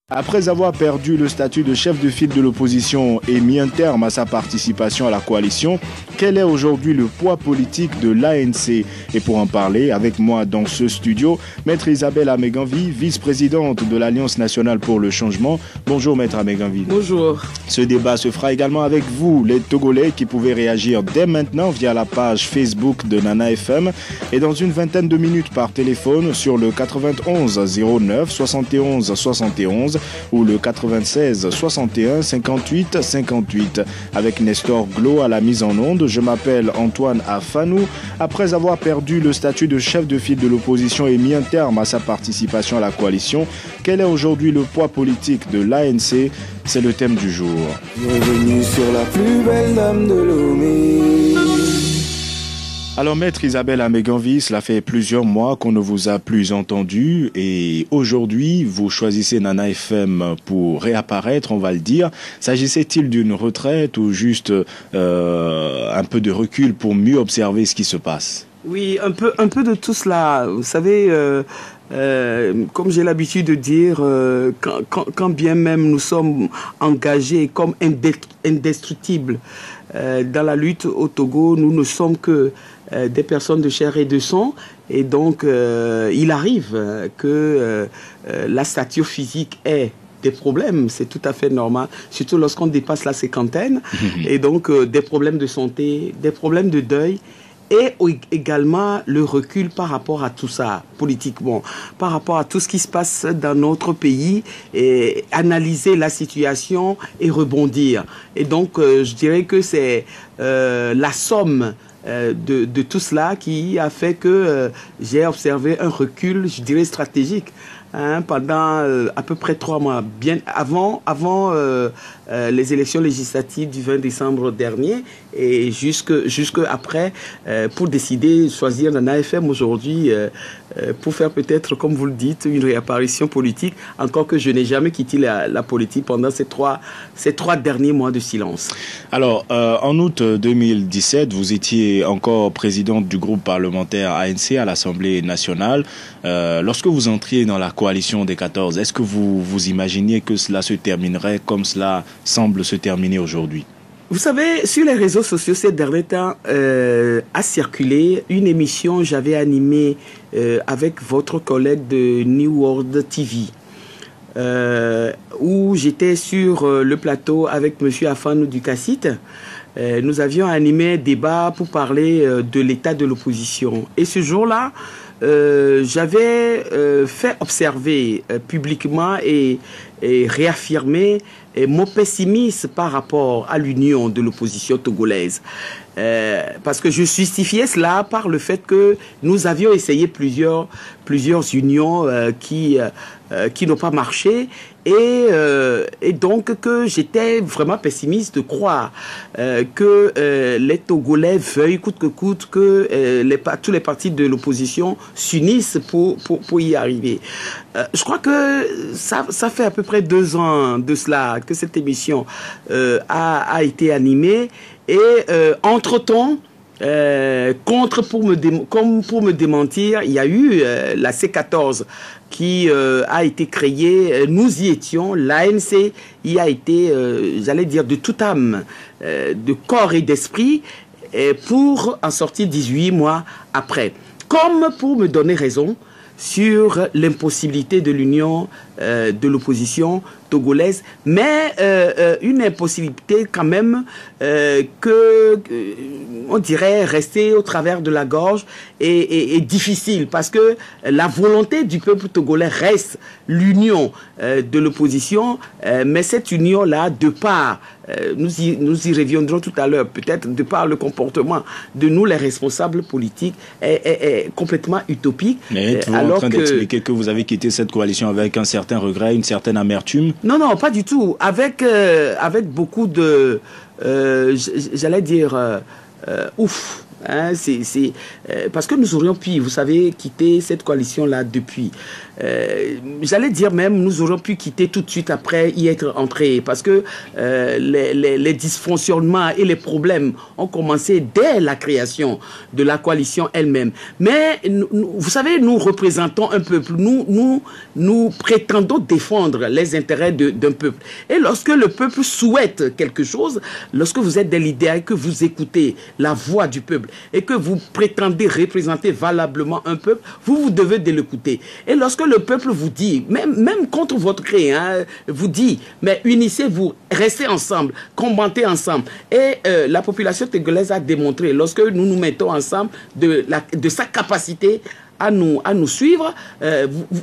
Après avoir perdu le statut de chef de file de l'opposition et mis un terme à sa participation à la coalition, quel est aujourd'hui le poids politique de l'ANC? Et pour en parler, avec moi dans ce studio, Maître Isabelle Ameganvi, vice-présidente de l'Alliance nationale pour le changement. Bonjour Maître Ameganvi. Bonjour. Ce débat se fera également avec vous, les Togolais, qui pouvez réagir dès maintenant via la page Facebook de Nana FM et dans une vingtaine de minutes par téléphone sur le 91 09 71 71 ou le 96 61 58 58. Avec Nestor Glo à la mise en onde, je m'appelle Antoine Afanou. Après avoir perdu le statut de chef de file de l'opposition et mis un terme à sa participation à la coalition, quel est aujourd'hui le poids politique de l'ANC? C'est le thème du jour. Bienvenue sur la plus belle dame de Lomé. Alors Maître Isabelle Ameganvi, cela fait plusieurs mois qu'on ne vous a plus entendu et aujourd'hui vous choisissez Nana FM pour réapparaître, on va le dire. S'agissait-il d'une retraite ou juste un peu de recul pour mieux observer ce qui se passe? Oui, un peu de tout cela. Vous savez, comme j'ai l'habitude de dire, quand bien même nous sommes engagés comme indestructibles dans la lutte au Togo, nous ne sommes que des personnes de chair et de sang. Et donc, il arrive que la stature physique ait des problèmes, c'est tout à fait normal, surtout lorsqu'on dépasse la cinquantaine. Et donc, des problèmes de santé, des problèmes de deuil. Et également le recul par rapport à tout ça, politiquement, par rapport à tout ce qui se passe dans notre pays, et analyser la situation et rebondir. Et donc, je dirais que c'est la somme de tout cela qui a fait que j'ai observé un recul, je dirais, stratégique. Pendant à peu près 3 mois, bien avant les élections législatives du 20 décembre dernier et jusque après pour décider de choisir Nana FM aujourd'hui pour faire peut-être, comme vous le dites, une réapparition politique, encore que je n'ai jamais quitté la politique pendant ces trois derniers mois de silence. Alors, en août 2017, vous étiez encore présidente du groupe parlementaire ANC à l'Assemblée nationale. Lorsque vous entriez dans la coalition des 14, est-ce que vous imaginiez que cela se terminerait comme cela semble se terminer aujourd'hui? Vous savez, sur les réseaux sociaux ces derniers temps, a circulé une émission que j'avais animée avec votre collègue de New World TV, où j'étais sur le plateau avec M. Afanou du Cassit. Nous avions animé un débat pour parler de l'état de l'opposition. Et ce jour-là, j'avais fait observer publiquement et réaffirmer mon pessimisme par rapport à l'union de l'opposition togolaise. Parce que je justifiais cela par le fait que nous avions essayé plusieurs unions qui n'ont pas marché et donc que j'étais vraiment pessimiste de croire que les Togolais veuillent coûte que coûte que tous les partis de l'opposition s'unissent pour y arriver. Je crois que ça fait à peu près 2 ans de cela que cette émission a été animée et entre-temps, pour me démentir, il y a eu la C14 qui a été créée. Nous y étions, l'ANC y a été, j'allais dire, de toute âme, de corps et d'esprit, pour en sortir 18 mois après. Comme pour me donner raison sur l'impossibilité de l'union de l'opposition togolaise, mais une impossibilité quand même on dirait rester au travers de la gorge et difficile, parce que la volonté du peuple togolais reste l'union de l'opposition, mais cette union-là, de part, nous y reviendrons tout à l'heure, peut-être de par le comportement de nous, les responsables politiques, est complètement utopique. Mais êtes-vous en train d'expliquer que vous avez quitté cette coalition avec un certain regret, une certaine amertume? Non, non, pas du tout. Avec beaucoup de, j'allais dire, ouf. Parce que nous aurions pu, vous savez, quitter cette coalition-là depuis. j'allais dire même, nous aurions pu quitter tout de suite après y être entrés, parce que les dysfonctionnements et les problèmes ont commencé dès la création de la coalition elle-même. Mais vous savez, nous représentons un peuple, nous prétendons défendre les intérêts d'un peuple. Et lorsque le peuple souhaite quelque chose, lorsque vous êtes des leaders et que vous écoutez la voix du peuple et que vous prétendez représenter valablement un peuple, vous devez de l'écouter. Et lorsque le peuple vous dit, même contre votre gré, hein, vous dit, mais unissez-vous, restez ensemble, combattez ensemble. Et la population togolaise a démontré, lorsque nous nous mettons ensemble, de sa capacité à nous suivre,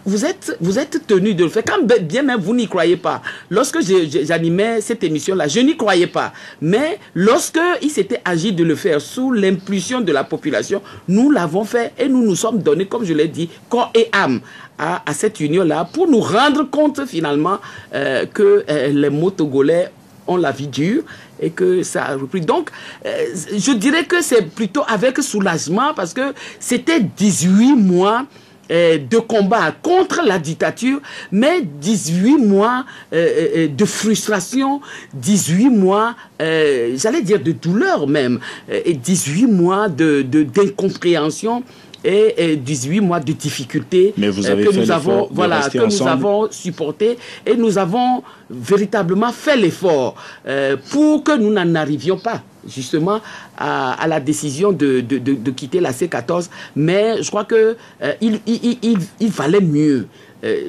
vous êtes tenus de le faire. Quand bien même vous n'y croyez pas. Lorsque j'animais cette émission-là, je n'y croyais pas. Mais lorsque il s'était agi de le faire sous l'impulsion de la population, nous l'avons fait et nous nous sommes donnés, comme je l'ai dit, corps et âme à cette union-là pour nous rendre compte finalement que les mots togolais ont la vie dure et que ça a repris. Donc, je dirais que c'est plutôt avec soulagement parce que c'était 18 mois de combat contre la dictature, mais 18 mois de frustration, 18 mois, j'allais dire de douleur même, et 18 mois d'incompréhension et 18 mois de difficultés que nous avons, nous avons supporté, et nous avons véritablement fait l'effort pour que nous n'en arrivions pas justement à la décision de quitter la C14. Mais je crois que il valait mieux,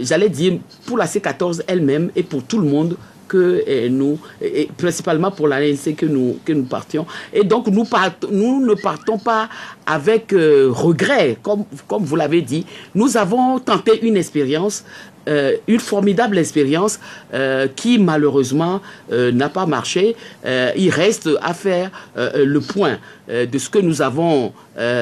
j'allais dire, pour la C14 elle-même et pour tout le monde, que nous, et principalement pour l'ANC que nous partions. Et donc nous ne partons pas avec regret, comme vous l'avez dit. Nous avons tenté une expérience, une formidable expérience qui malheureusement n'a pas marché. Il reste à faire le point de ce que nous avons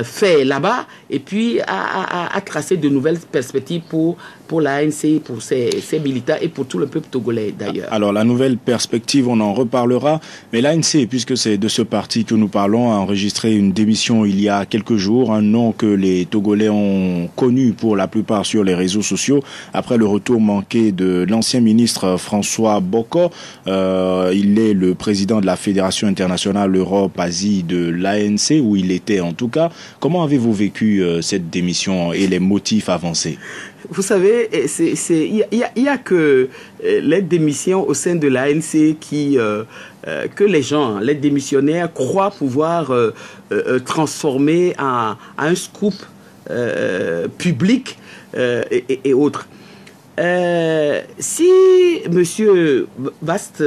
fait là-bas et puis à tracer de nouvelles perspectives pour l'ANC, pour ses militants et pour tout le peuple togolais d'ailleurs. Alors la nouvelle perspective, on en reparlera, mais l'ANC, puisque c'est de ce parti que nous parlons, a enregistré une démission il y a quelques jours, un nom que les Togolais ont connu pour la plupart sur les réseaux sociaux, après le retour manqué de l'ancien ministre François Boko. Il est le président de la Fédération internationale Europe-Asie de l'ANC, où il était en tout cas. Comment avez-vous vécu cette démission et les motifs avancés? Vous savez, il y a que les démissions au sein de l'ANC que les gens, les démissionnaires, croient pouvoir transformer en un scoop public et autres. Si M. Bast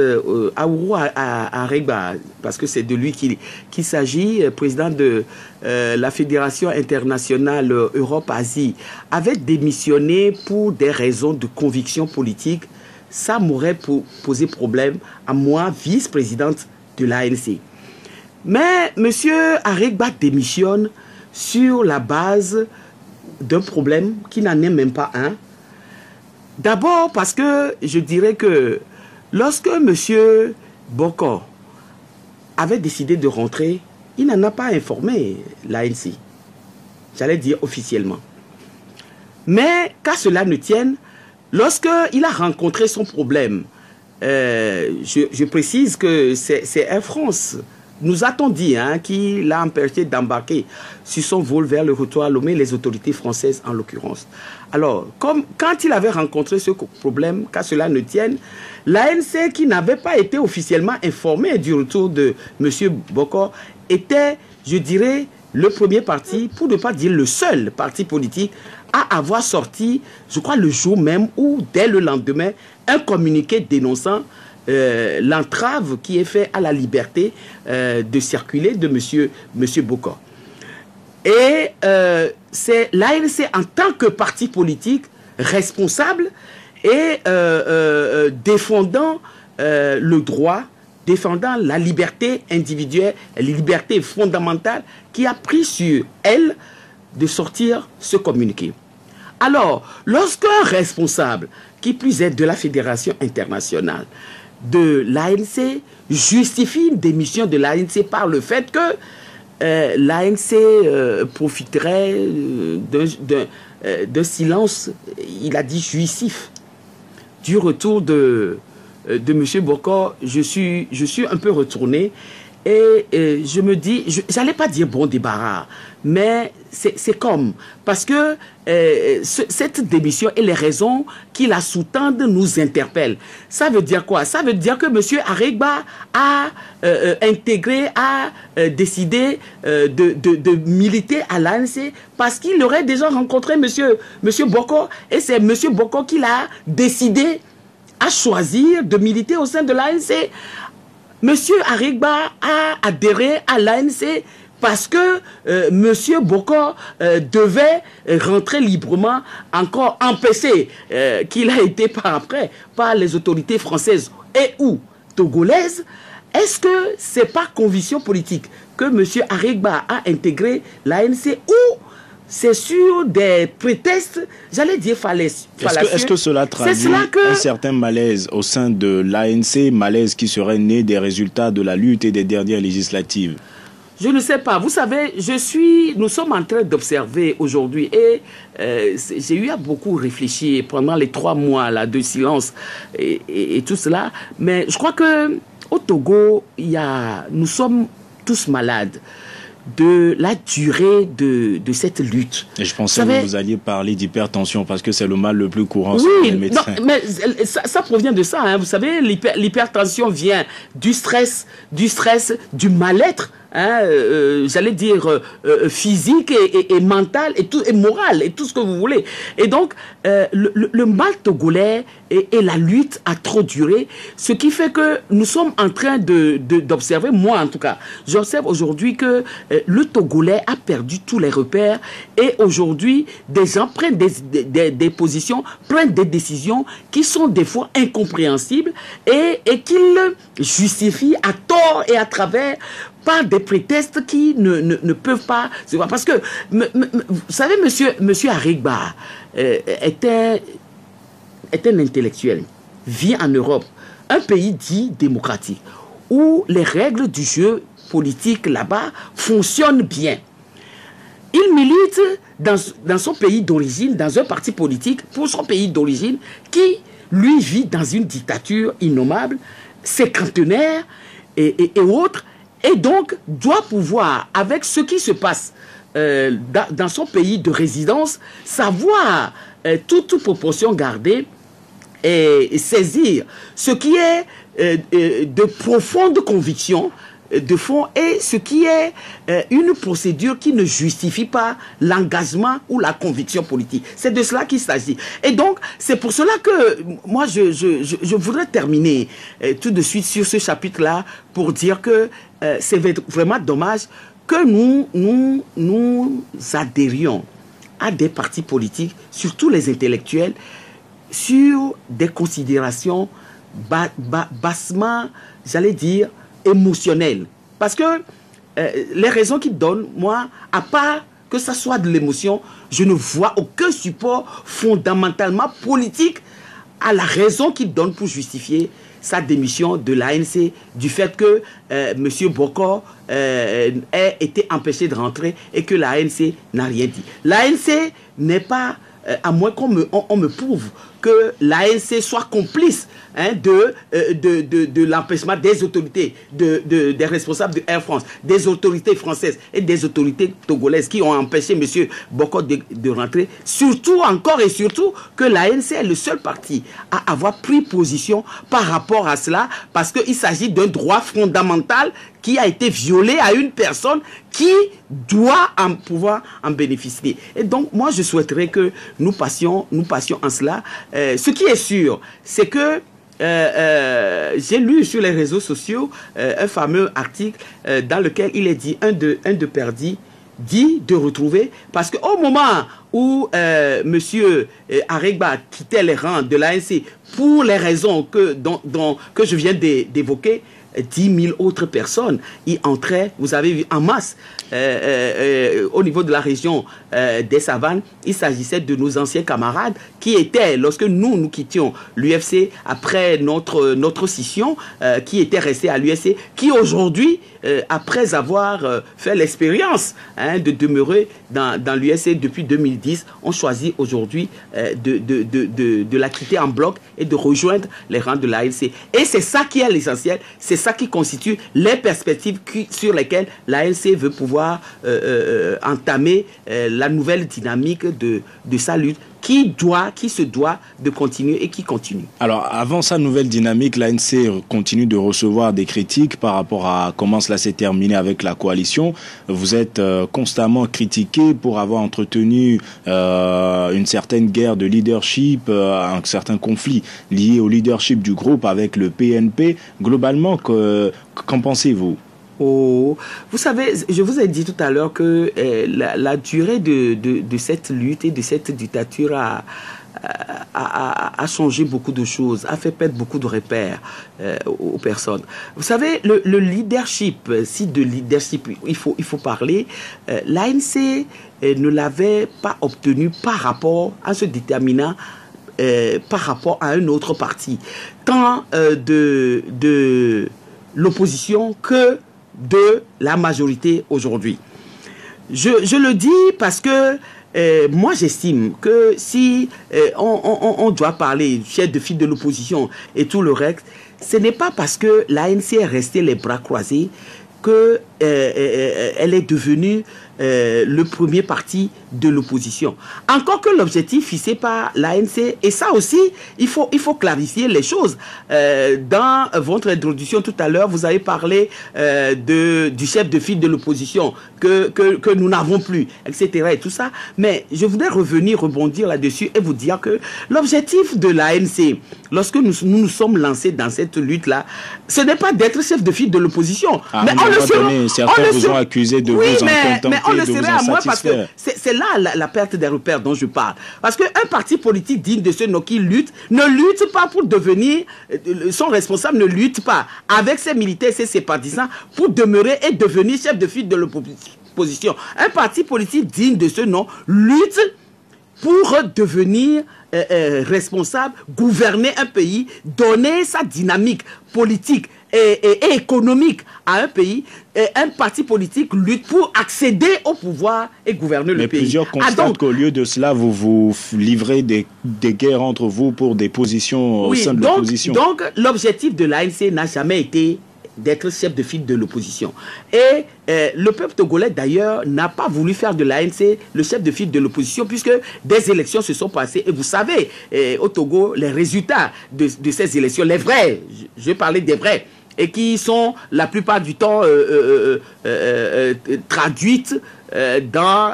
Aourou Aregba, parce que c'est de lui qu'il s'agit, président de la Fédération internationale Europe-Asie, avait démissionné pour des raisons de conviction politique, ça m'aurait posé problème à moi, vice-présidente de l'ANC. Mais M. Aregba démissionne sur la base d'un problème qui n'en est même pas un. D'abord parce que je dirais que lorsque M. Boko avait décidé de rentrer, il n'en a pas informé l'ANC, j'allais dire officiellement. Mais qu'à cela ne tienne, lorsqu'il a rencontré son problème, je précise que c'est Air France, nous a-t-on dit, qu'il a empêché d'embarquer sur son vol vers le retour à Lomé, les autorités françaises en l'occurrence. Alors, quand il avait rencontré ce problème, qu'à cela ne tienne, l'ANC, qui n'avait pas été officiellement informé du retour de M. Boko, était, je dirais, le premier parti, pour ne pas dire le seul parti politique, à avoir sorti, je crois le jour même ou dès le lendemain, un communiqué dénonçant l'entrave qui est faite à la liberté de circuler de monsieur Boko. Et c'est l'ANC en tant que parti politique responsable et défendant le droit, défendant la liberté individuelle, la liberté fondamentale, qui a pris sur elle de sortir ce communiqué. Alors, lorsqu'un responsable, qui plus est de la Fédération internationale, de l'ANC, justifie une démission de l'ANC par le fait que l'ANC profiterait d'un silence, il a dit jouissif, du retour de M. Bokor. Je suis un peu retourné et je me dis, j'allais pas dire bon débarras, mais c'est comme, parce que cette démission et les raisons qui la sous-tendent nous interpellent. Ça veut dire quoi? Ça veut dire que M. Aregba a intégré, a décidé de militer à l'ANC parce qu'il aurait déjà rencontré M. Bokor, et c'est M. Bokor qui l'a décidé à choisir de militer au sein de l'ANC. M. Aregba a adhéré à l'ANC parce que M. Bokor devait rentrer librement, encore empêché qu'il a été par après par les autorités françaises et ou togolaises. Est-ce que c'est par conviction politique que M. Aregba a intégré l'ANC ou c'est sur des prétextes, j'allais dire fallacieux? Est-ce que cela traduit un certain malaise au sein de l'ANC, malaise qui serait né des résultats de la lutte et des dernières législatives? Je ne sais pas. Vous savez, nous sommes en train d'observer aujourd'hui et j'ai eu à beaucoup réfléchir pendant les 3 mois là, de silence et tout cela. Mais je crois que au Togo, nous sommes tous malades de la durée de cette lutte. Et je pensais que vous alliez parler d'hypertension parce que c'est le mal le plus courant chez les médecins. Non, mais ça provient de ça. Hein. Vous savez, l'hypertension vient du stress, du mal-être. J'allais dire physique et mental et moral et tout ce que vous voulez. Et donc le mal togolais et la lutte a trop duré, ce qui fait que nous sommes en train d'observer, moi en tout cas, j'observe aujourd'hui que le Togolais a perdu tous les repères et aujourd'hui des gens prennent des positions, prennent des décisions qui sont des fois incompréhensibles et qu'ils justifient à tort et à travers par des prétextes qui ne peuvent pas se voir. Parce que, vous savez, monsieur Aregba est un intellectuel, vit en Europe, un pays dit démocratique, où les règles du jeu politique là-bas fonctionnent bien. Il milite dans son pays d'origine, dans un parti politique pour son pays d'origine, qui, lui, vit dans une dictature innommable, cinquantenaire et autres, et donc doit pouvoir, avec ce qui se passe dans son pays de résidence, savoir toute proportion gardée et saisir ce qui est de profonde conviction de fond et ce qui est une procédure qui ne justifie pas l'engagement ou la conviction politique. C'est de cela qu'il s'agit. Et donc, c'est pour cela que moi, je voudrais terminer tout de suite sur ce chapitre-là pour dire que c'est vraiment dommage que nous adhérions à des partis politiques, surtout les intellectuels, sur des considérations bassement, j'allais dire, émotionnelles. Parce que les raisons qu'ils donnent, moi, à part que ça soit de l'émotion, je ne vois aucun support fondamentalement politique à la raison qu'ils donnent pour justifier sa démission de l'ANC du fait que M. Bokor ait été empêché de rentrer et que l'ANC n'a rien dit. L'ANC n'est pas, à moins qu'on me prouve que l'ANC soit complice de l'empêchement des autorités, des responsables de Air France, des autorités françaises et des autorités togolaises qui ont empêché M. Bokor de rentrer. Surtout, encore et surtout, que l'ANC est le seul parti à avoir pris position par rapport à cela, parce qu'il s'agit d'un droit fondamental qui a été violé à une personne qui doit pouvoir en bénéficier. Et donc, moi, je souhaiterais que nous passions en cela. Ce qui est sûr, c'est que j'ai lu sur les réseaux sociaux un fameux article dans lequel il est dit un de perdu dit de retrouver, parce qu'au moment où M. Aregba quittait les rangs de l'ANC pour les raisons que je viens d'évoquer, 10 000 autres personnes y entraient, vous avez vu, en masse. Au niveau de la région des Savanes, il s'agissait de nos anciens camarades qui étaient, lorsque nous quittions l'UFC après notre scission, qui étaient restés à l'UFC, qui aujourd'hui, après avoir fait l'expérience de demeurer dans l'UFC depuis 2010, ont choisi aujourd'hui de la quitter en bloc et de rejoindre les rangs de l'ANC. Et c'est ça qui est l'essentiel, c'est ça qui constitue les perspectives sur lesquelles l'ANC veut pouvoir entamer la nouvelle dynamique de sa lutte qui se doit de continuer et qui continue. Alors, avant sa nouvelle dynamique, l'ANC continue de recevoir des critiques par rapport à comment cela s'est terminé avec la coalition. Vous êtes constamment critiqué pour avoir entretenu une certaine guerre de leadership, un certain conflit lié au leadership du groupe avec le PNP. Globalement, qu'en pensez-vous ? Oh, vous savez, je vous ai dit tout à l'heure que la durée de cette lutte et de cette dictature a changé beaucoup de choses, a fait perdre beaucoup de repères aux personnes. Vous savez, le leadership, si de leadership il faut parler, l'ANC ne l'avait pas obtenu par rapport à se déterminant par rapport à un autre parti, tant de l'opposition que de la majorité aujourd'hui. Je le dis parce que moi j'estime que si on doit parler chef de file de l'opposition et tout le reste, ce n'est pas parce que l'ANC est restée les bras croisés que elle est devenue le premier parti de l'opposition. Encore que l'objectif fixé par l'ANC, et ça aussi, il faut clarifier les choses. Dans votre introduction tout à l'heure, vous avez parlé du chef de file de l'opposition que nous n'avons plus, etc. et tout ça. Mais je voudrais rebondir là-dessus et vous dire que l'objectif de l'ANC, lorsque nous sommes lancés dans cette lutte-là, ce n'est pas d'être chef de file de l'opposition. Mais on le sera. Certains vous ont accusé de vous en contenter. On le serait à moi parce que c'est là la perte des repères dont je parle. Parce qu'un parti politique digne de ce nom qui lutte, ne lutte pas pour devenir, son responsable ne lutte pas avec ses militaires et ses partisans pour demeurer et devenir chef de file de l'opposition. Un parti politique digne de ce nom lutte pour devenir responsable, gouverner un pays, donner sa dynamique politique et économique à un pays. Un parti politique lutte pour accéder au pouvoir et gouverner le pays. Mais plusieurs constatent qu'au lieu de cela, vous livrez des guerres entre vous pour des positions au sein de l'opposition. Donc, l'objectif de l'ANC n'a jamais été d'être chef de file de l'opposition. Et le peuple togolais, d'ailleurs, n'a pas voulu faire de l'ANC le chef de file de l'opposition, puisque des élections se sont passées. Et vous savez, au Togo, les résultats de ces élections, les vrais, je parlais des vrais, et qui sont la plupart du temps traduites dans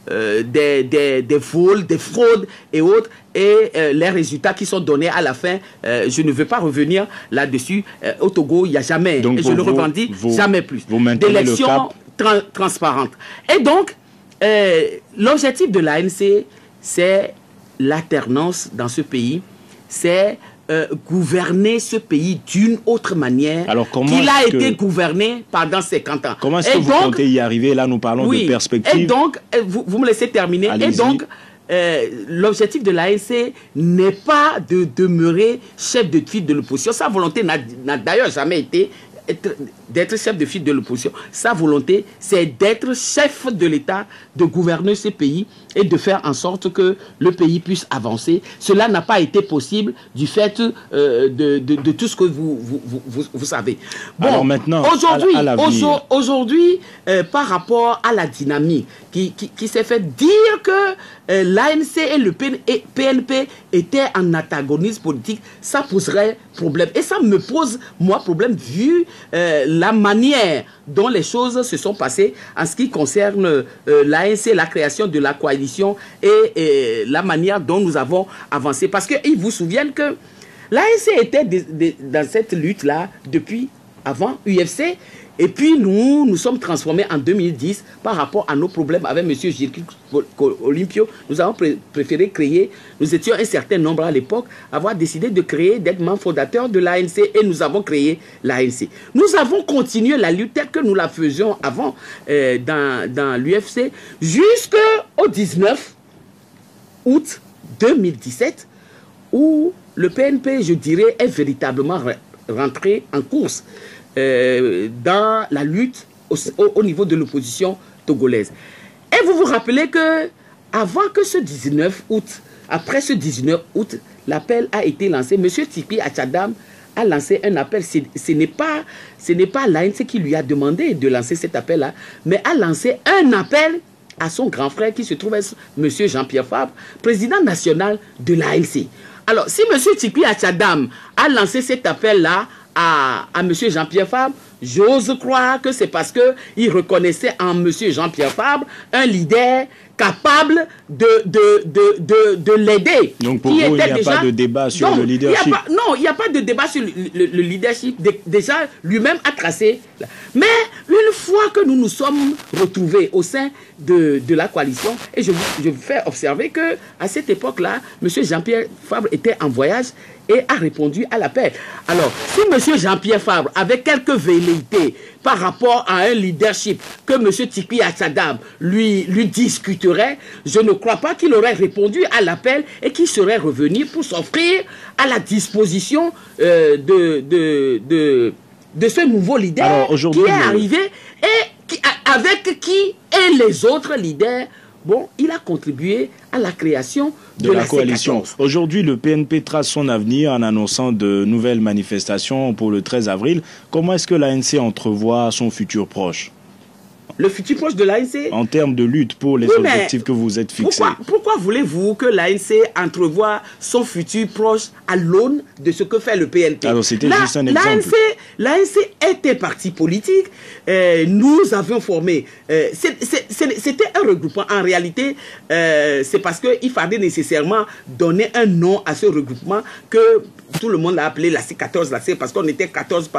des vols, des fraudes et autres, et les résultats qui sont donnés à la fin, je ne veux pas revenir là-dessus. Au Togo, il n'y a jamais, et je le revendique, jamais plus d'élections transparentes. Et donc, l'objectif de l'ANC, c'est l'alternance dans ce pays, c'est gouverner ce pays d'une autre manière qu'il a été gouverné pendant 50 ans. Comment est-ce que vous comptez y arriver? Là, nous parlons de perspectives. Et donc, vous me laissez terminer. Et donc, l'objectif de l'ANC n'est pas de demeurer chef de file de l'opposition. Sa volonté n'a d'ailleurs jamais été d'être chef de file de l'opposition. Sa volonté, c'est d'être chef de l'État, de gouverner ce pays et de faire en sorte que le pays puisse avancer. Cela n'a pas été possible du fait de tout ce que vous savez. Bon, alors maintenant, aujourd'hui, par rapport à la dynamique qui s'est fait dire que l'ANC et le PNP étaient en antagonisme politique, ça poserait problème. Et ça me pose, moi, problème vu la manière dont les choses se sont passées en ce qui concerne l'ANC, la création de la coalition et la manière dont nous avons avancé. Parce qu'ils vous souviennent que l'ANC était dans cette lutte-là depuis avant UFC. Et puis nous nous sommes transformés en 2010 par rapport à nos problèmes avec M. Jirki Olympio. Nous avons préféré créer, nous étions un certain nombre à l'époque, avoir décidé de créer, d'être membres fondateurs de l'ANC et nous avons créé l'ANC. Nous avons continué la lutte telle que nous la faisions avant dans l'UFC jusqu'au 19 août 2017 où le PNP, je dirais, est véritablement rentré en course dans la lutte au niveau de l'opposition togolaise. Et vous vous rappelez que avant que ce 19 août, après ce 19 août, l'appel a été lancé. Monsieur Tipi Achadam a lancé un appel. Ce n'est pas l'ANC qui lui a demandé de lancer cet appel-là, mais a lancé un appel à son grand frère qui se trouve être Monsieur Jean-Pierre Fabre, président national de l'ANC. Alors, si Monsieur Tipi Achadam a lancé cet appel-là à M. Jean-Pierre Fabre, j'ose croire que c'est parce qu'il reconnaissait en M. Jean-Pierre Fabre un leader capable de l'aider. Donc pour vous, il n'y a pas de débat sur le leadership. Non, il n'y a pas de débat sur le leadership. Déjà, lui-même a tracé. Mais une fois que nous nous sommes retrouvés au sein de la coalition, et je vous fais observer qu'à cette époque-là, M. Jean-Pierre Fabre était en voyage et a répondu à l'appel. Alors, si M. Jean-Pierre Fabre avait quelques velléités par rapport à un leadership que M. Tipi Achadam lui discuterait, je ne crois pas qu'il aurait répondu à l'appel et qu'il serait revenu pour s'offrir à la disposition de ce nouveau leader qui est arrivé et avec qui et les autres leaders. Bon, il a contribué à la création de la coalition. Aujourd'hui, le PNP trace son avenir en annonçant de nouvelles manifestations pour le 13 avril. Comment est-ce que l'ANC entrevoit son futur proche? Le futur proche de l'ANC? En termes de lutte pour les objectifs que vous êtes fixés. Pourquoi voulez-vous que l'ANC entrevoie son futur proche à l'aune de ce que fait le PNP? Alors c'était juste un exemple. L'ANC est un parti politique. Nous avions formé... C'était un regroupement. En réalité, c'est parce qu'il fallait nécessairement donner un nom à ce regroupement que tout le monde l'a appelé la C14, parce qu'on était 14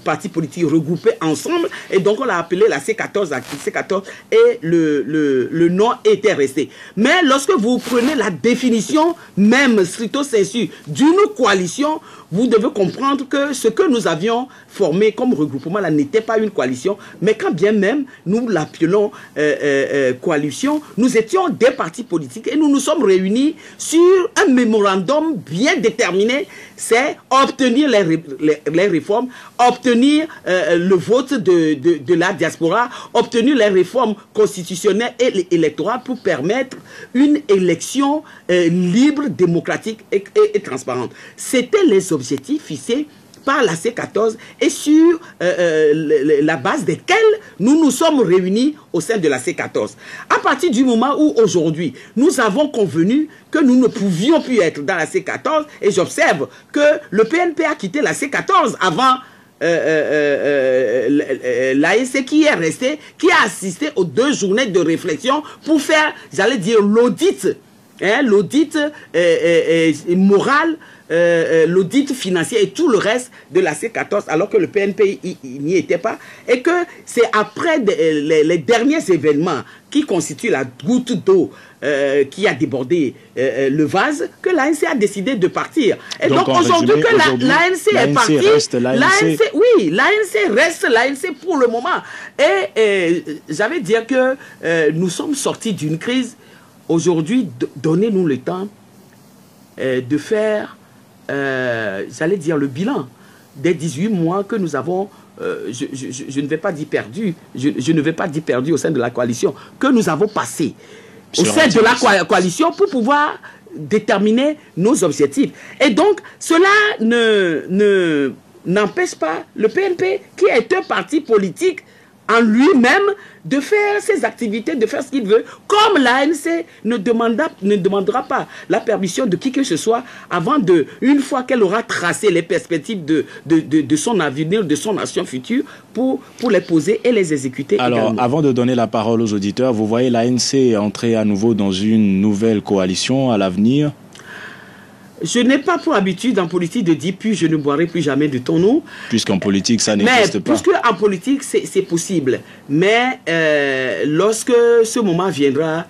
partis politiques regroupés ensemble. Et donc on l'a appelé la C14. Et le nom était resté. Mais lorsque vous prenez la définition même stricto sensu d'une coalition, vous devez comprendre que ce que nous avions formé comme regroupement là n'était pas une coalition, mais quand bien même nous l'appelons coalition, nous étions des partis politiques et nous nous sommes réunis sur un mémorandum bien déterminé, c'est obtenir les réformes, obtenir le vote de la diaspora, obtenir les réformes constitutionnelles et électorales pour permettre une élection libre, démocratique et transparente. C'était les objectifs fixés par la C14 et sur la base desquels nous nous sommes réunis au sein de la C14. À partir du moment où aujourd'hui nous avons convenu que nous ne pouvions plus être dans la C14, et j'observe que le PNP a quitté la C14 avant l'ANC qui est resté, qui a assisté aux 2 journées de réflexion pour faire, j'allais dire, l'audit, l'audit moral, l'audit financier et tout le reste de la C14, alors que le PNP n'y était pas, et que c'est après les derniers événements qui constituent la goutte d'eau qui a débordé le vase, que l'ANC a décidé de partir. Et donc aujourd'hui que l'ANC est partie, l'ANC reste l'ANC pour le moment. Et j'avais dit que nous sommes sortis d'une crise. Aujourd'hui, donnez-nous le temps de faire, j'allais dire, le bilan des 18 mois que nous avons, je ne vais pas dire perdu, je ne vais pas dire perdu au sein de la coalition, que nous avons passé au sein de la coalition pour pouvoir déterminer nos objectifs. Et donc, cela n'empêche pas le PNP, qui est un parti politique en lui-même, de faire ses activités, de faire ce qu'il veut, comme l'ANC ne demandera pas la permission de qui que ce soit avant une fois qu'elle aura tracé les perspectives de son avenir, de son action future, pour les poser et les exécuter. Alors, également. Avant de donner la parole aux auditeurs, vous voyez l'ANC entrer à nouveau dans une nouvelle coalition à l'avenir? Je n'ai pas pour habitude en politique de dire puis je ne boirai plus jamais de ton eau. Puisqu'en politique, ça n'existe pas. Puisque en politique, c'est possible. Mais lorsque ce moment viendra,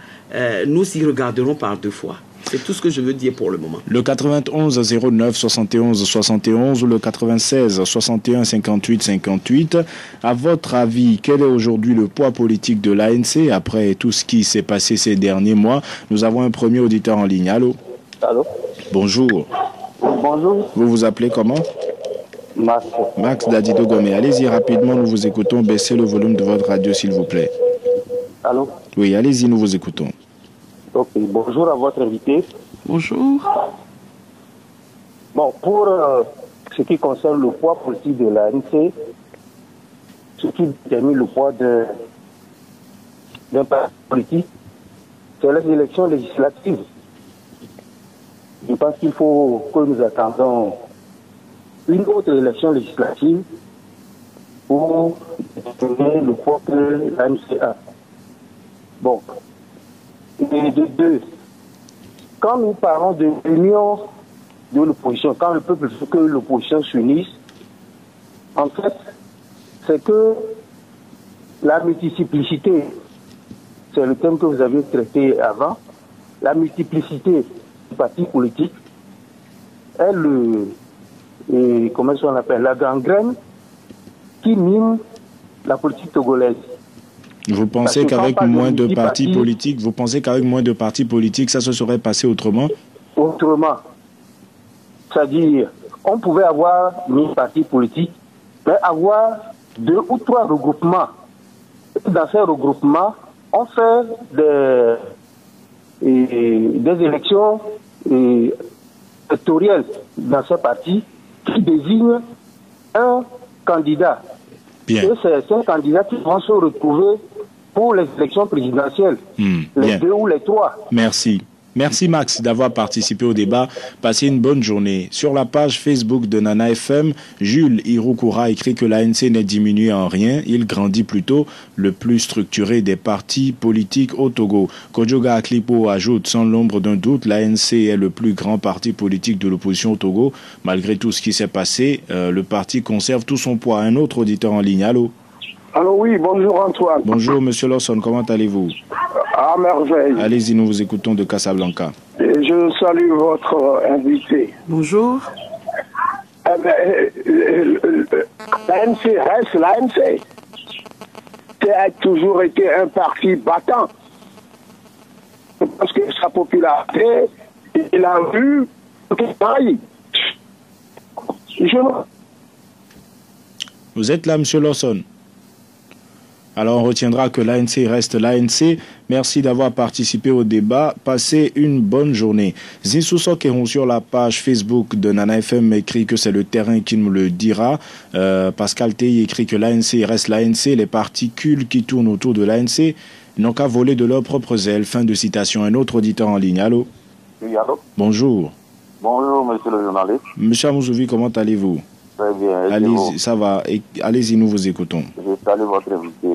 nous y regarderons par deux fois. C'est tout ce que je veux dire pour le moment. Le 91 09 71 71 ou le 96 61 58 58. À votre avis, quel est aujourd'hui le poids politique de l'ANC après tout ce qui s'est passé ces derniers mois? Nous avons un premier auditeur en ligne. Allô? Allô? Bonjour. Bonjour. Vous vous appelez comment? Max. Max Dadido Gomé. Allez-y rapidement, nous vous écoutons. Baissez le volume de votre radio, s'il vous plaît. Allô? Oui, allez-y, nous vous écoutons. Ok, bonjour à votre invité. Bonjour. Bon, pour ce qui concerne le poids politique de l'ANC, ce qui détermine le poids d'un parti politique, c'est les élections législatives. Je pense qu'il faut que nous attendons une autre élection législative pour déterminer le poids que l'ANC a. Bon. Et de deux, quand nous parlons de l'union de l'opposition, quand le peuple veut que l'opposition s'unisse, en fait, c'est que la multiplicité, c'est le thème que vous avez traité avant, la multiplicité des partis politiques est comment on appelle, la gangrène qui mine la politique togolaise. Vous pensez qu'avec moins de partis politiques, ça se serait passé autrement? Autrement. C'est-à-dire, on pouvait avoir 1000 partis politiques, mais avoir 2 ou 3 regroupements. Et dans ces regroupements, on fait des élections sectorielles dans ces partis qui désignent un candidat. Bien. Et c'est ces candidats qui vont se retrouver pour les élections présidentielles, les 2 ou les 3. Merci. Merci Max d'avoir participé au débat. Passez une bonne journée. Sur la page Facebook de Nana FM, Jules Irukura écrit que l'ANC n'est diminué en rien. Il grandit plutôt, le plus structuré des partis politiques au Togo. Kodjoga Aklipo ajoute sans l'ombre d'un doute, l'ANC est le plus grand parti politique de l'opposition au Togo. Malgré tout ce qui s'est passé, le parti conserve tout son poids. Un autre auditeur en ligne. Allô? Allô, oui, bonjour Antoine. Bonjour Monsieur Lawson, comment allez-vous? À merveille. Allez-y, nous vous écoutons de Casablanca. Et je salue votre invité. Bonjour. L'ANC reste l'ANC. Ça a toujours été un parti battant. Parce que sa popularité, il a vu Paris. Vous êtes là, Monsieur Lawson? Alors on retiendra que l'ANC reste l'ANC. Merci d'avoir participé au débat. Passez une bonne journée. Zinsousso Kéron sur la page Facebook de Nana FM écrit que c'est le terrain qui nous le dira. Pascal Tey écrit que l'ANC reste l'ANC. Les particules qui tournent autour de l'ANC n'ont qu'à voler de leurs propres ailes. Fin de citation. Un autre auditeur en ligne. Allô? Oui, allô? Bonjour. Bonjour, monsieur le journaliste. Monsieur Amoussouvi, comment allez-vous? Très bien. Allez-y, ça va. Allez-y, nous vous écoutons. Je salue votre invité.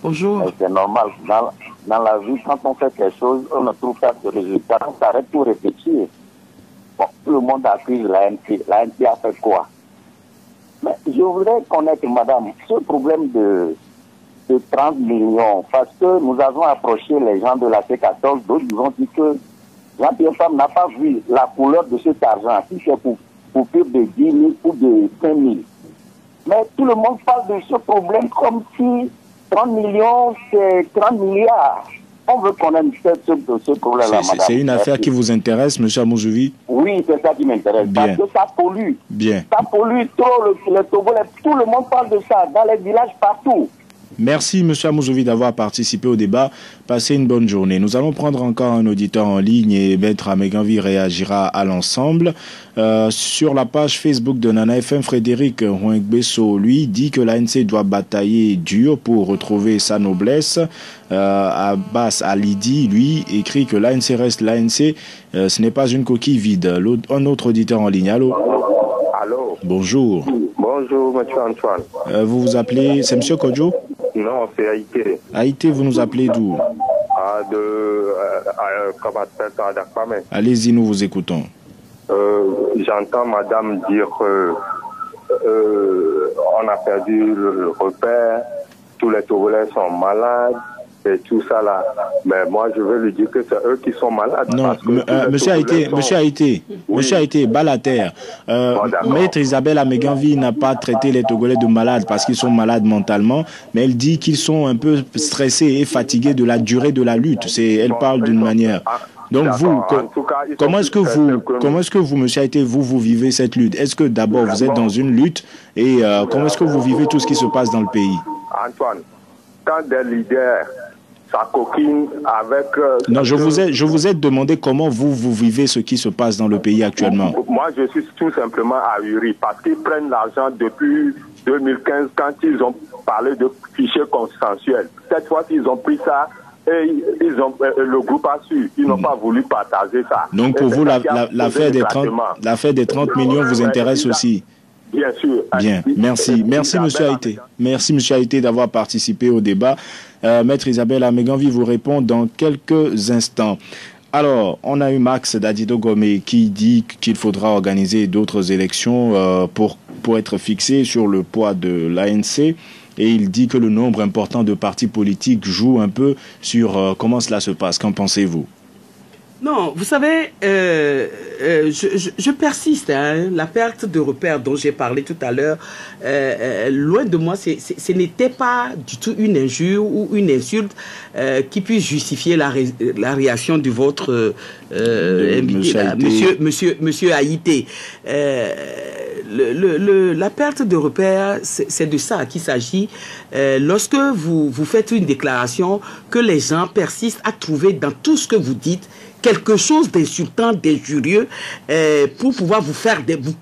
Bonjour. C'est normal. Dans la vie, quand on fait quelque chose, on ne trouve pas de résultat. On s'arrête pour réfléchir. Bon, tout le monde accuse l'ANC. L'ANC a fait quoi? Mais je voudrais connaître, madame, ce problème de 30 millions, parce que nous avons approché les gens de la C14, d'autres nous ont dit que Jean-Pierre Pham n'a pas vu la couleur de cet argent, si c'est pour plus de 10 000 ou de 5 000. Mais tout le monde parle de ce problème comme si 30 millions, c'est 30 milliards. On veut connaître ce problème-là, madame. C'est une affaire qui vous intéresse, monsieur Amoussouvi? Oui, c'est ça qui m'intéresse. Parce que ça pollue. Bien. Ça pollue trop le Togolais. Tout le monde parle de ça, dans les villages, partout. Merci, monsieur Amoussouvi, d'avoir participé au débat. Passez une bonne journée. Nous allons prendre encore un auditeur en ligne et Maître Améganvi réagira à l'ensemble. Sur la page Facebook de Nana FM, Frédéric Huengbesso, lui, dit que l'ANC doit batailler dur pour retrouver sa noblesse. Abbas Alidi, lui, écrit que l'ANC reste l'ANC. Ce n'est pas une coquille vide. Un autre auditeur en ligne. Allô? Allô? Bonjour. Bonjour, monsieur Antoine. Vous vous appelez... C'est monsieur Kodjo? Non, c'est Haïté. Haïté, vous nous appelez d'où? De Kabatet à Dakpamé. Allez-y, nous vous écoutons. j'entends madame dire on a perdu le repère, tous les Togolais sont malades et tout ça là. Mais moi je veux lui dire que c'est eux qui sont malades. Non, monsieur Haïté, Balater, Maître Isabelle Améganvi n'a pas traité les Togolais de malades parce qu'ils sont malades mentalement, mais elle dit qu'ils sont un peu stressés et fatigués de la durée de la lutte. Elle parle d'une manière. Donc vous, comment est-ce que vous, monsieur Haïté, vous vivez cette lutte? Est-ce que d'abord vous êtes dans une lutte et comment est-ce que vous vivez tout ce qui se passe dans le pays? Antoine, quand des leaders s'acoquinent avec... non, je vous ai demandé comment vous vivez ce qui se passe dans le pays actuellement. Moi, je suis tout simplement ahuri parce qu'ils prennent l'argent depuis 2015 quand ils ont parlé de fichiers consensuels. Cette fois, ils ont pris ça et le groupe a su. Ils n'ont pas voulu partager ça. Donc pour vous, l'affaire des 30 millions vous intéresse aussi? Bien sûr. Bien, merci. Merci, monsieur Haïté. Merci, monsieur Haïté, d'avoir participé au débat. Maître Isabelle Améganvi vous répond dans quelques instants. Alors, on a eu Max Dadido Gomé qui dit qu'il faudra organiser d'autres élections pour être fixé sur le poids de l'ANC. Et il dit que le nombre important de partis politiques joue un peu sur comment cela se passe. Qu'en pensez-vous? Non, vous savez, je persiste. Hein. La perte de repères dont j'ai parlé tout à l'heure, loin de moi, ce n'était pas du tout une injure ou une insulte qui puisse justifier la réaction de votre invité, là, monsieur Haïté. La perte de repères, c'est de ça qu'il s'agit. Lorsque vous faites une déclaration, que les gens persistent à trouver dans tout ce que vous dites quelque chose d'insultant, d'injurieux, pour pouvoir vous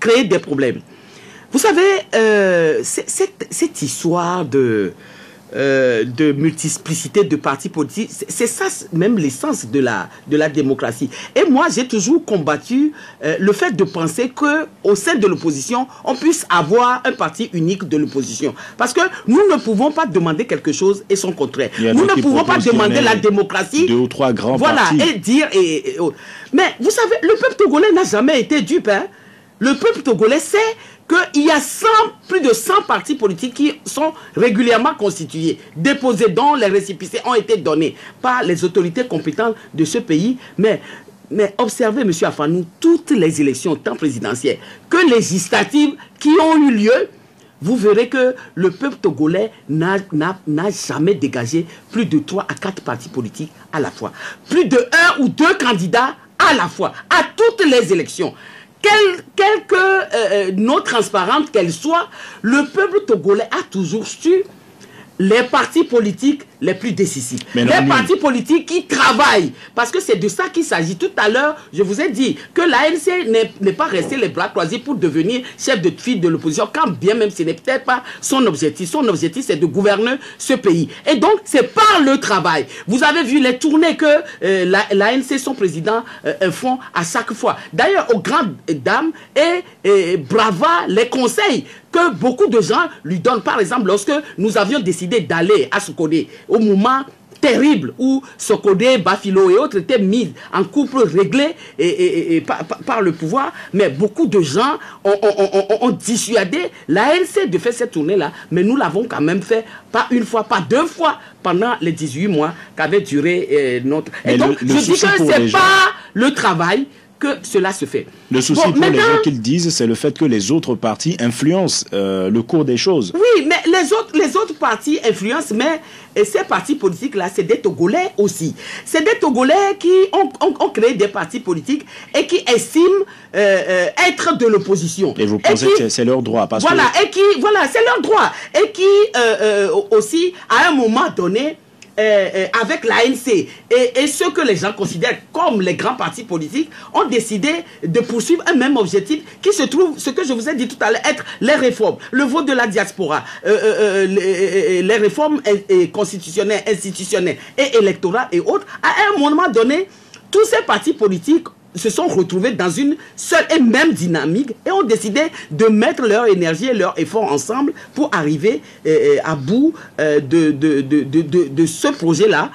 créer des problèmes. Vous savez, cette histoire de multiplicité de partis politiques, c'est ça même l'essence de la démocratie. Et moi, j'ai toujours combattu le fait de penser qu'au sein de l'opposition, on puisse avoir un parti unique de l'opposition. Parce que nous ne pouvons pas demander quelque chose et son contraire. Nous ne pouvons pas demander la démocratie. 2 ou 3 grands partis. Et dire... Mais vous savez, le peuple togolais n'a jamais été dupe. Hein. Le peuple togolais sait qu'il y a plus de 100 partis politiques qui sont régulièrement constitués, déposés, dont les récépissés ont été donnés par les autorités compétentes de ce pays. Mais observez, M. Afanou, toutes les élections, tant présidentielles que législatives qui ont eu lieu, vous verrez que le peuple togolais n'a jamais dégagé plus de 3 à 4 partis politiques à la fois. Plus de 1 ou 2 candidats à la fois, à toutes les élections. Quelque non transparente qu'elle soit, le peuple togolais a toujours su les partis politiques les plus décisifs. Les partis politiques qui travaillent. Parce que c'est de ça qu'il s'agit. Tout à l'heure, je vous ai dit que l'ANC n'est pas resté les bras croisés pour devenir chef de file de l'opposition, quand bien même ce n'est peut-être pas son objectif. Son objectif, c'est de gouverner ce pays. Et donc, c'est par le travail. Vous avez vu les tournées que l'ANC, son président, font à chaque fois. D'ailleurs, aux grandes dames et brava les conseils que beaucoup de gens lui donnent. Par exemple, lorsque nous avions décidé d'aller à Sokodé, au moment terrible où Sokodé, Bafilo et autres étaient mis en couple réglé par le pouvoir, mais beaucoup de gens ont dissuadé l'ANC de faire cette tournée-là, mais nous l'avons quand même fait, pas une fois, pas 2 fois, pendant les 18 mois qu'avait duré notre... Et donc, je dis que c'est pas le travail que cela se fait. Le souci pour les gens qu'ils disent, c'est le fait que les autres partis influencent le cours des choses. Oui, mais les autres partis influencent, mais ces partis politiques-là, c'est des Togolais aussi. C'est des Togolais qui ont créé des partis politiques et qui estiment être de l'opposition. Et vous pensez que c'est leur droit parce voilà, c'est leur droit. Et qui aussi, à un moment donné, avec l'ANC et ceux que les gens considèrent comme les grands partis politiques ont décidé de poursuivre un même objectif qui se trouve, ce que je vous ai dit tout à l'heure, être les réformes, le vote de la diaspora, les réformes constitutionnelles, institutionnelles et électorales et autres. À un moment donné, tous ces partis politiques se sont retrouvés dans une seule et même dynamique et ont décidé de mettre leur énergie et leur effort ensemble pour arriver à bout de ce projet-là,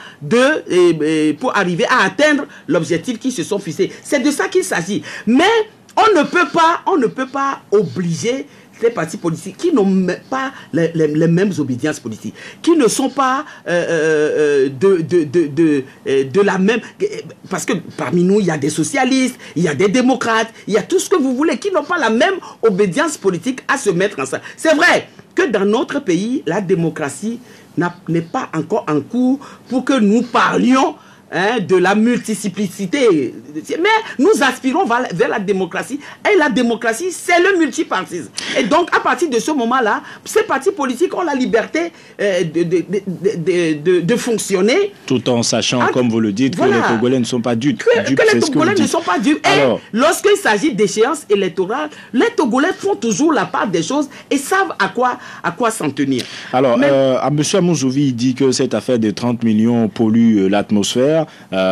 pour arriver à atteindre l'objectif qu'ils se sont fixés. C'est de ça qu'il s'agit. Mais On ne peut pas obliger les partis politiques qui n'ont pas les mêmes obédiences politiques, qui ne sont pas de la même... Parce que parmi nous, il y a des socialistes, il y a des démocrates, il y a tout ce que vous voulez, qui n'ont pas la même obédience politique à se mettre ensemble. C'est vrai que dans notre pays, la démocratie n'est pas encore en cours pour que nous parlions de la multiplicité. Mais nous aspirons vers la démocratie. Et la démocratie, c'est le multipartisme. Et donc, à partir de ce moment-là, ces partis politiques ont la liberté de fonctionner. Tout en sachant, comme vous le dites, que les Togolais ne sont pas dupes. Que les Togolais ne sont pas dupes. Et lorsqu'il s'agit d'échéances électorales, les Togolais font toujours la part des choses et savent à quoi s'en tenir. Alors, M. Amouzouvi dit que cette affaire de 30 millions pollue l'atmosphère.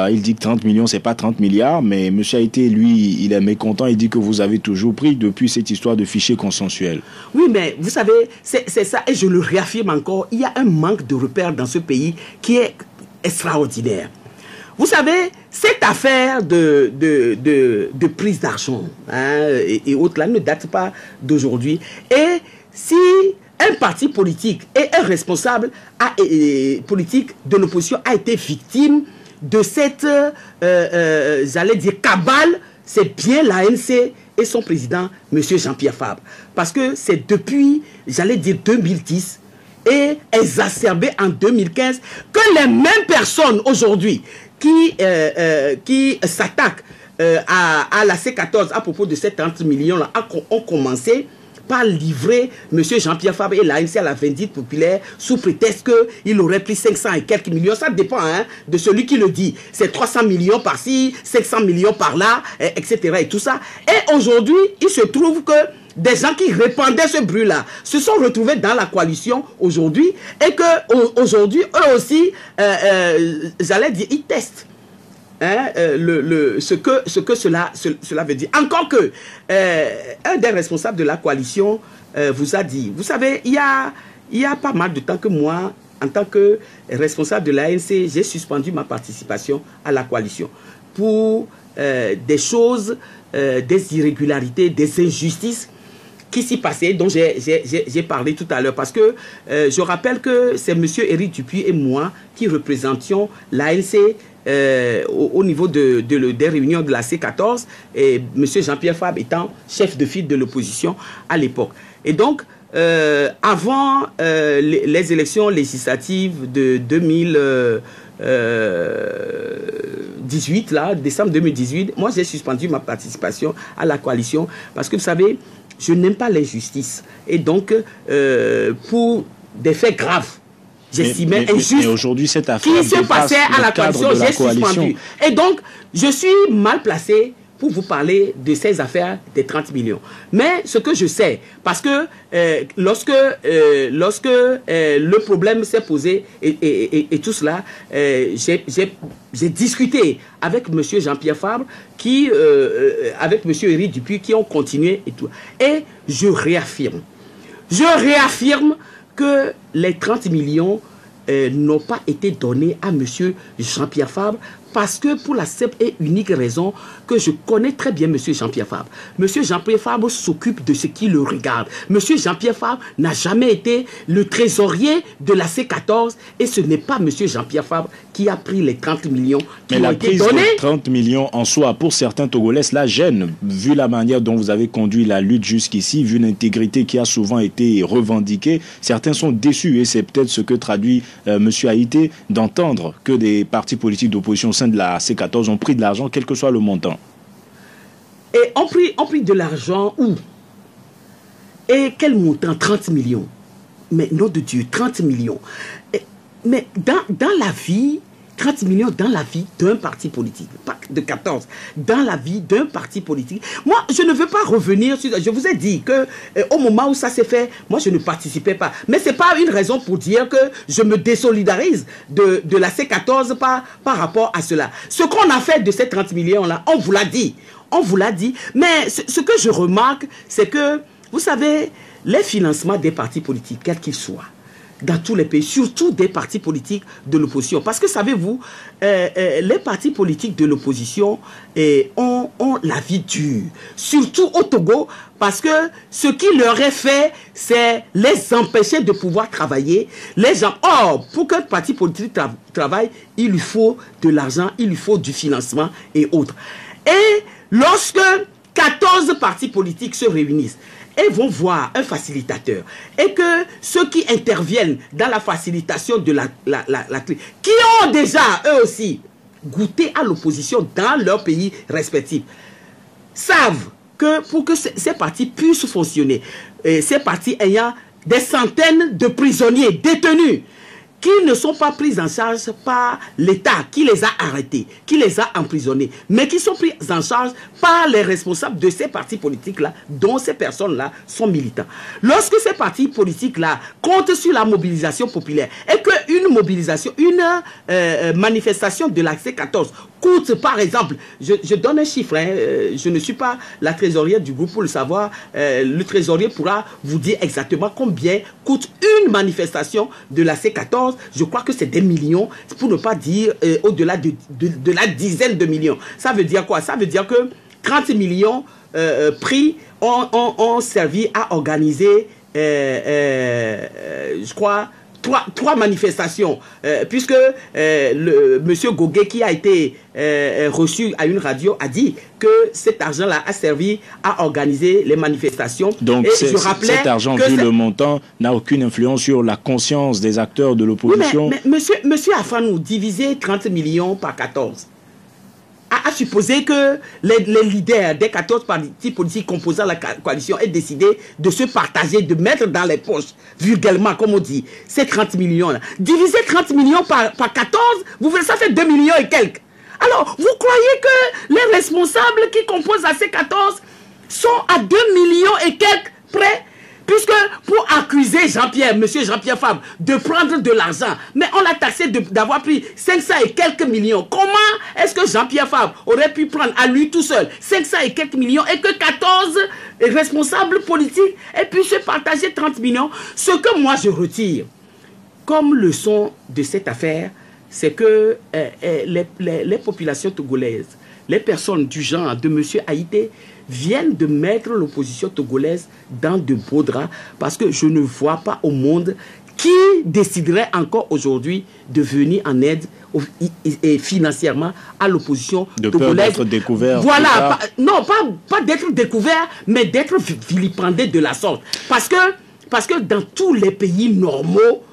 Il dit que 30 millions, c'est pas 30 milliards, mais M. Haïté, lui, il est mécontent. Il dit que vous avez toujours pris depuis cette histoire de fichiers consensuels. Oui, mais vous savez, c'est ça, et je le réaffirme encore, il y a un manque de repères dans ce pays qui est extraordinaire. Vous savez, cette affaire de prise d'argent et autres là ne date pas d'aujourd'hui. Et si un parti politique et un responsable politique de l'opposition a été victime de cette, j'allais dire, cabale, c'est bien l'ANC et son président, M. Jean-Pierre Fabre. Parce que c'est depuis, j'allais dire, 2010 et exacerbé en 2015 que les mêmes personnes aujourd'hui qui s'attaquent à la C14 à propos de ces 30 millions-là ont commencé par livrer M. Jean-Pierre Fabre et l'ANC à la vindicte populaire sous prétexte qu'il aurait pris 500 et quelques millions. Ça dépend de celui qui le dit. C'est 300 millions par-ci, 500 millions par-là, etc. et tout ça. Et aujourd'hui, il se trouve que des gens qui répandaient ce bruit-là se sont retrouvés dans la coalition aujourd'hui et qu'aujourd'hui, eux aussi, j'allais dire, ils testent. Ce que cela veut dire. Encore que un des responsables de la coalition vous a dit, vous savez, il y a pas mal de temps que moi, en tant que responsable de l'ANC, j'ai suspendu ma participation à la coalition pour des choses, des irrégularités, des injustices qui s'y passaient, dont j'ai parlé tout à l'heure. Parce que je rappelle que c'est M. Éric Dupuis et moi qui représentions l'ANC au niveau des réunions de la C14 et M. Jean-Pierre Fabre étant chef de file de l'opposition à l'époque. Et donc, avant les élections législatives de 2018, là, décembre 2018, moi j'ai suspendu ma participation à la coalition parce que vous savez, je n'aime pas l'injustice. Et donc, pour des faits graves, j'estimais injuste aujourd'hui, cette affaire qui se passait à la coalition, j'ai suspendu. Et donc, je suis mal placé pour vous parler de ces affaires des 30 millions. Mais ce que je sais, parce que lorsque le problème s'est posé et tout cela, j'ai discuté avec M. Jean-Pierre Fabre, avec M. Éric Dupuis, qui ont continué et tout. Et je réaffirme que les 30 millions n'ont pas été donnés à M. Jean-Pierre Fabre parce que pour la simple et unique raison que je connais très bien M. Jean-Pierre Fabre. M. Jean-Pierre Fabre s'occupe de ce qui le regarde. M. Jean-Pierre Fabre n'a jamais été le trésorier de la C14 et ce n'est pas M. Jean-Pierre Fabre qui a pris les 30 millions qui ont été donnés. Mais la prise de 30 millions en soi, pour certains Togolais, cela gêne, vu la manière dont vous avez conduit la lutte jusqu'ici, vu l'intégrité qui a souvent été revendiquée. Certains sont déçus et c'est peut-être ce que traduit M. Haïté d'entendre que des partis politiques d'opposition au sein de la C14 ont pris de l'argent, quel que soit le montant. Et ont pris de l'argent où? Et quel montant? 30 millions. Mais nom de Dieu, 30 millions. Mais dans la vie, 30 millions dans la vie d'un parti politique, pas de 14, dans la vie d'un parti politique. Moi, je ne veux pas revenir sur... Je vous ai dit que au moment où ça s'est fait, moi, je ne participais pas. Mais ce n'est pas une raison pour dire que je me désolidarise de la C14 par rapport à cela. Ce qu'on a fait de ces 30 millions-là, on vous l'a dit. On vous l'a dit. Mais ce que je remarque, c'est que, vous savez, les financements des partis politiques, quels qu'ils soient, dans tous les pays, surtout des partis politiques de l'opposition. Parce que, savez-vous, les partis politiques de l'opposition ont ont la vie dure, surtout au Togo, parce que ce qui leur est fait, c'est les empêcher de pouvoir travailler. Les gens, or, pour qu'un parti politique travaille, il lui faut de l'argent, il lui faut du financement et autres. Et lorsque 14 partis politiques se réunissent et vont voir un facilitateur, et que ceux qui interviennent dans la facilitation de qui ont déjà, eux aussi, goûté à l'opposition dans leur pays respectifs, savent que pour que ces partis puissent fonctionner, ces partis ayant des centaines de prisonniers détenus, qui ne sont pas pris en charge par l'État qui les a arrêtés, qui les a emprisonnés, mais qui sont pris en charge par les responsables de ces partis politiques-là, dont ces personnes-là sont militants. Lorsque ces partis politiques-là comptent sur la mobilisation populaire, et qu'une mobilisation, une manifestation de la C14 coûte, par exemple, je donne un chiffre, je ne suis pas la trésorière du groupe pour le savoir, le trésorier pourra vous dire exactement combien coûte une manifestation de la C14. Je crois que c'est des millions, pour ne pas dire au-delà de la dizaine de millions. Ça veut dire quoi? Ça veut dire que 30 millions pris ont servi à organiser, je crois, trois manifestations, puisque monsieur Goguet, qui a été reçu à une radio, a dit que cet argent-là a servi à organiser les manifestations. Donc cet argent, vu le montant, n'a aucune influence sur la conscience des acteurs de l'opposition. Oui, mais monsieur Afanou, diviser 30 millions par 14, a supposé que les leaders des 14 partis politiques composant la coalition aient décidé de se partager, de mettre dans les poches, vulgairement, comme on dit, ces 30 millions-là. Diviser 30 millions par 14, vous verrez, ça fait 2 millions et quelques. Alors, vous croyez que les responsables qui composent la C14 sont à 2 millions et quelques près? Puisque pour accuser Jean-Pierre, monsieur Jean-Pierre Fabre, de prendre de l'argent, mais on l'a taxé d'avoir pris 500 et quelques millions. Comment est-ce que Jean-Pierre Fabre aurait pu prendre à lui tout seul 500 et quelques millions et que 14 responsables politiques aient pu se partager 30 millions? Ce que moi je retire comme leçon de cette affaire, c'est que les populations togolaises, les personnes du genre de monsieur Haïté, viennent de mettre l'opposition togolaise dans de beaux draps, parce que je ne vois pas au monde qui déciderait encore aujourd'hui de venir en aide et financièrement à l'opposition togolaise. D'être découvert. Voilà, non, pas d'être découvert, mais d'être vilipendé de la sorte. Parce que dans tous les pays normaux,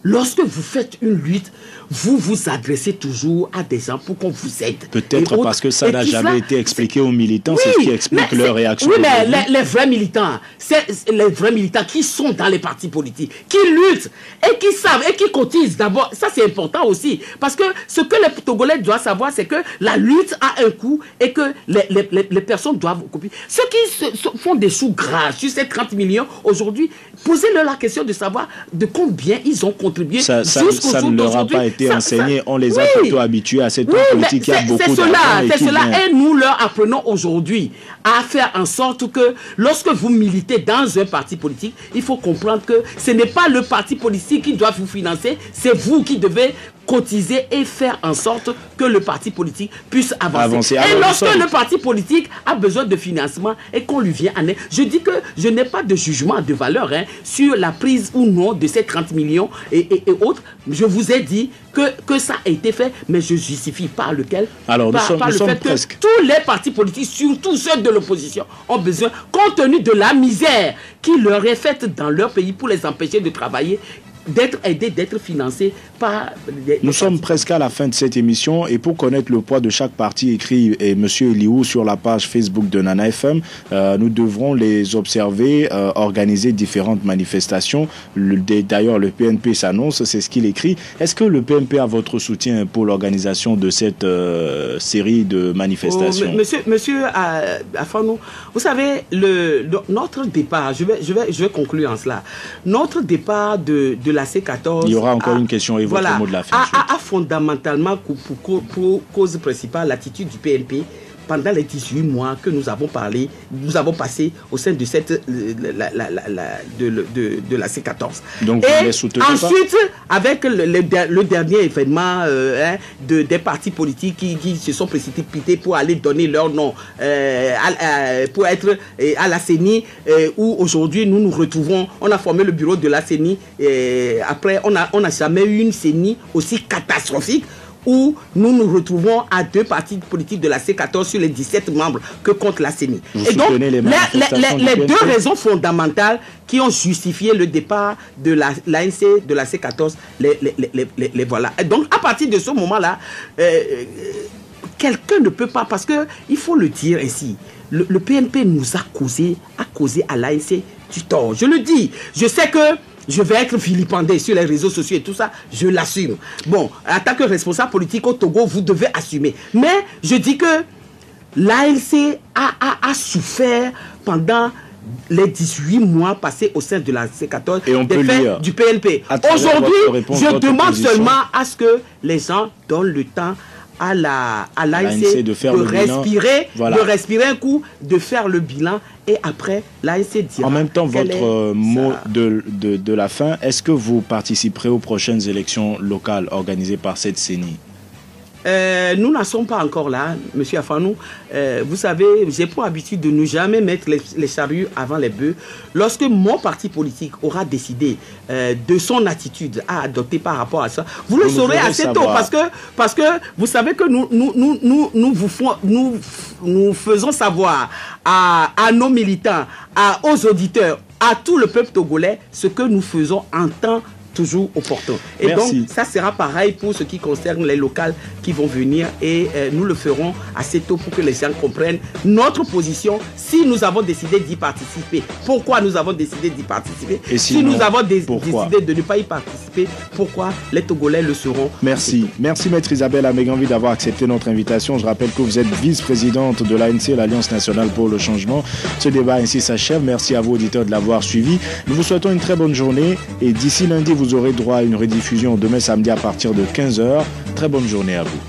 lorsque vous faites une lutte, vous vous adressez toujours à des gens pour qu'on vous aide. Peut-être parce que ça n'a jamais été expliqué aux militants, oui, c'est ce qui explique leur réaction. Oui, mais les vrais militants, c'est les vrais militants qui sont dans les partis politiques, qui luttent et qui savent et qui cotisent d'abord. Ça, c'est important aussi. Parce que ce que les Togolais doivent savoir, c'est que la lutte a un coût et que les personnes doivent copier. Ceux qui font des sous gras sur ces 30 millions, aujourd'hui, posez-leur la question de savoir de combien ils ont contribué. Ça ne leur a pas été enseigné, on les a plutôt habitués à cette politique qui a beaucoup d'argent. C'est cela, et nous leur apprenons aujourd'hui à faire en sorte que lorsque vous militez dans un parti politique, il faut comprendre que ce n'est pas le parti politique qui doit vous financer, c'est vous qui devez cotiser et faire en sorte que le parti politique puisse avancer. Et lorsque le parti politique a besoin de financement et qu'on lui vient en aide, je dis que je n'ai pas de jugement de valeur sur la prise ou non de ces 30 millions et autres. Je vous ai dit que ça a été fait, mais je justifie par lequel. Alors, nous sommes presque. Que tous les partis politiques, surtout ceux de l'opposition, ont besoin, compte tenu de la misère qui leur est faite dans leur pays pour les empêcher de travailler, d'être aidés, d'être financés par... Nous sommes presque à la fin de cette émission et pour connaître le poids de chaque parti, écrit M. Eliou sur la page Facebook de Nana FM, nous devrons les observer, organiser différentes manifestations. D'ailleurs, le PNP s'annonce, c'est ce qu'il écrit. Est-ce que le PNP a votre soutien pour l'organisation de cette série de manifestations? Monsieur Afanou, vous savez, notre départ, je vais conclure en cela, notre départ de la C14... Il y aura encore une question et votre mot de la fin. A fondamentalement pour cause principale l'attitude du PNP pendant les 18 mois que nous avons passé au sein de cette de la C14. Donc vous les soutenez ensuite, avec le dernier événement des partis politiques qui se sont précipités pour aller donner leur nom pour être à la CENI, où aujourd'hui nous nous retrouvons, on a formé le bureau de la CENI, et après on n'a jamais eu une CENI aussi catastrophique, où nous nous retrouvons à 2 partis politiques de la C14 sur les 17 membres que compte la CENI. Et donc, les 2 raisons fondamentales qui ont justifié le départ de l'ANC de la C14, les voilà. Et donc, à partir de ce moment-là, quelqu'un ne peut pas, parce qu'il faut le dire ainsi, le PNP nous a causé à l'ANC du tort. Je le dis, je sais que je vais être vilipendé sur les réseaux sociaux et tout ça, je l'assume. Bon, en tant que responsable politique au Togo, vous devez assumer. Mais je dis que l'ANC a souffert pendant les 18 mois passés au sein de la C14 et on peut lire du PNP. Aujourd'hui, je demande seulement à ce que les gens donnent le temps à l'ANC de respirer un coup, de faire le bilan, et après l'ANC dira. En même temps, votre mot de la fin, est-ce que vous participerez aux prochaines élections locales organisées par cette CENI? Nous n'en sommes pas encore là, M. Afanou. Vous savez, j'ai pour habitude de ne jamais mettre les charrues avant les bœufs. Lorsque mon parti politique aura décidé de son attitude à adopter par rapport à ça, vous le saurez assez tôt, parce que vous savez que nous faisons savoir à nos militants, aux auditeurs, à tout le peuple togolais, ce que nous faisons en temps toujours opportun. Et merci. Donc, ça sera pareil pour ce qui concerne les locales qui vont venir, et nous le ferons assez tôt pour que les gens comprennent notre position. Si nous avons décidé d'y participer, pourquoi nous avons décidé d'y participer? Et sinon, si nous avons décidé de ne pas y participer, pourquoi les Togolais le seront? Merci. Merci, Maître Isabelle Ameganvi, d'avoir accepté notre invitation. Je rappelle que vous êtes vice-présidente de l'ANC, l'Alliance nationale pour le changement. Ce débat ainsi s'achève. Merci à vous, auditeurs, de l'avoir suivi. Nous vous souhaitons une très bonne journée, et d'ici lundi, vous aurez droit à une rediffusion demain samedi à partir de 15h. Très bonne journée à vous.